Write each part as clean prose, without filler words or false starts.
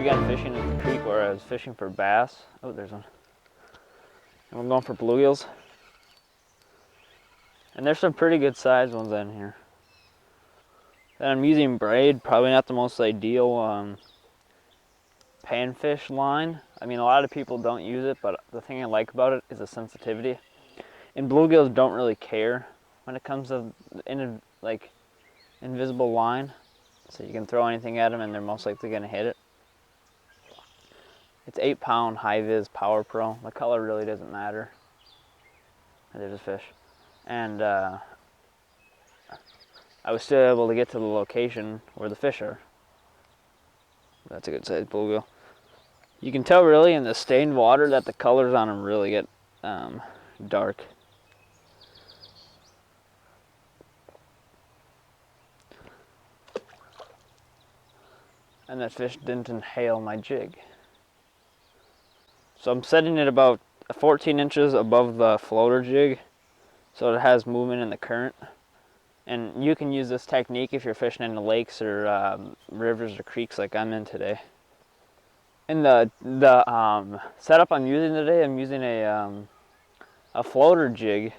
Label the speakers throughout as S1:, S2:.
S1: weekend fishing at the creek where I was fishing for bass. Oh, there's one. And we're going for bluegills. And there's some pretty good sized ones in here. And I'm using braid, probably not the most ideal panfish line. I mean, a lot of people don't use it, but the thing I like about it is the sensitivity. And bluegills don't really care when it comes to invisible line. So you can throw anything at them and they're most likely going to hit it. It's 8-pound high-vis Power Pro. The color really doesn't matter. There's a fish. And I was still able to get to the location where the fish are. That's a good sized bluegill. You can tell really in the stained water that the colors on them really get dark. And that fish didn't inhale my jig. So I'm setting it about 14 inches above the floater jig so it has movement in the current. And you can use this technique if you're fishing in the lakes or rivers or creeks like I'm in today. In the setup I'm using today, I'm using a floater jig,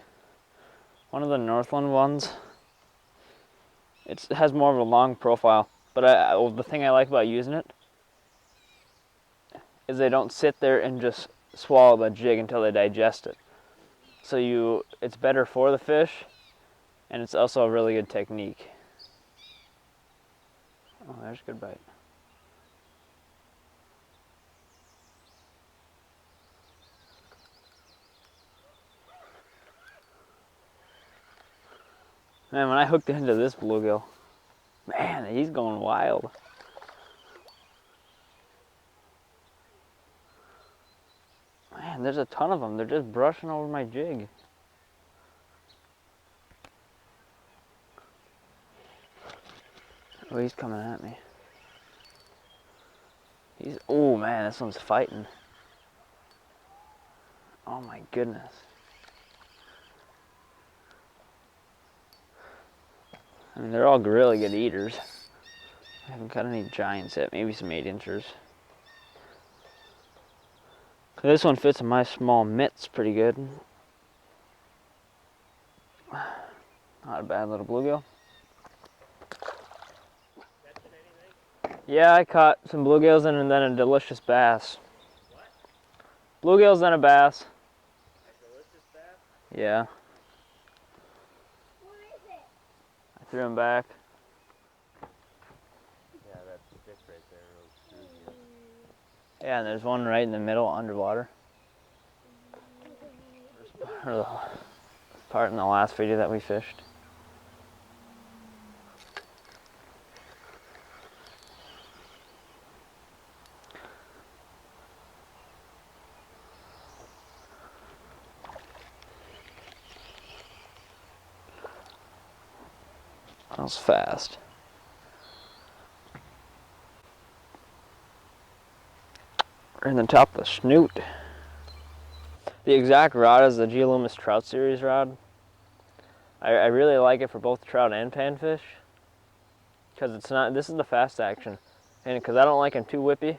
S1: one of the Northland ones. It has more of a long profile, but the thing I like about using it is they don't sit there and just swallow the jig until they digest it. So it's better for the fish, and it's also a really good technique. Oh, there's a good bite. Man, when I hooked into this bluegill, man, he's going wild. Man, there's a ton of them. They're just brushing over my jig. Oh, he's coming at me. Oh man, this one's fighting. Oh my goodness. I mean, they're all really good eaters. I haven't got any giants yet, maybe some 8-inchers. This one fits in my small mitts pretty good. Not a bad little bluegill. Yeah, I caught some bluegills and then a delicious bass. What? Bluegills and a bass. A delicious bass? Yeah. What is it? I threw him back.
S2: Yeah, that stick right there will screw you.
S1: Yeah, and there's one right in the middle underwater. Or the part in the last video that we fished. That was fast. Right in the top of the snoot. The exact rod is the G Loomis Trout Series rod. I really like it for both trout and panfish. Because this is the fast action. And because I don't like them too whippy.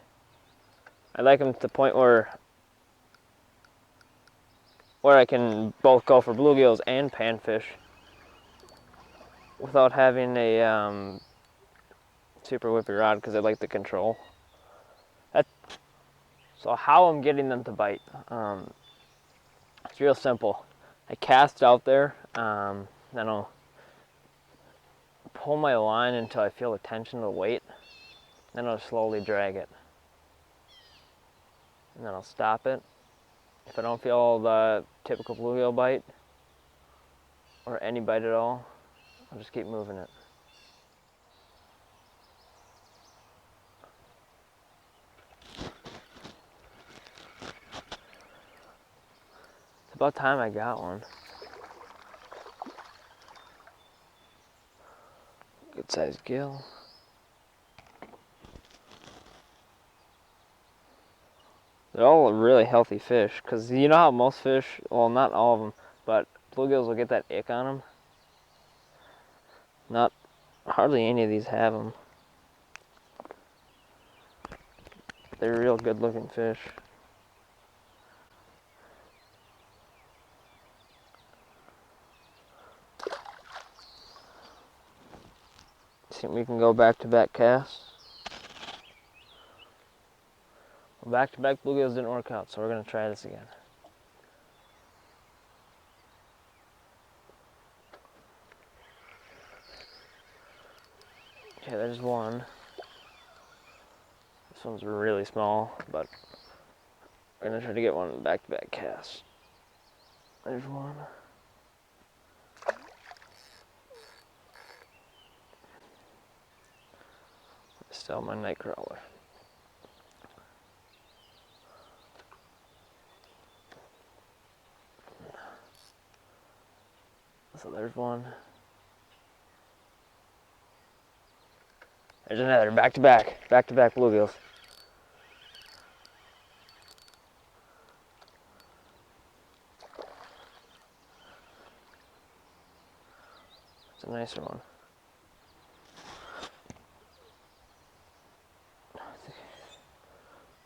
S1: I like them to the point where I can both go for bluegills and panfish without having a super whippy rod because I like the control. So how I'm getting them to bite, it's real simple. I cast out there, then I'll pull my line until I feel the tension of the weight, then I'll slowly drag it. And then I'll stop it. If I don't feel the typical bluegill bite, or any bite at all, I'll just keep moving it. It's about time I got one. Good sized gill. They're all really healthy fish, because you know how most fish, well not all of them, but bluegills will get that ick on them. Hardly any of these have them. They're real good looking fish. See if we can go back-to-back casts. Well, back-to-back bluegills didn't work out, so we're gonna try this again. Okay, there's one. This one's really small, but we're gonna try to get one back-to-back cast. There's one. Still my night crawler. So there's one. There's another back-to-back bluegills. It's a nicer one.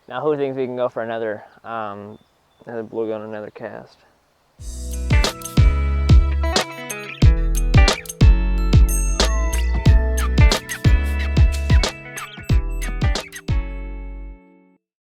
S1: Now who thinks we can go for another bluegill and another cast?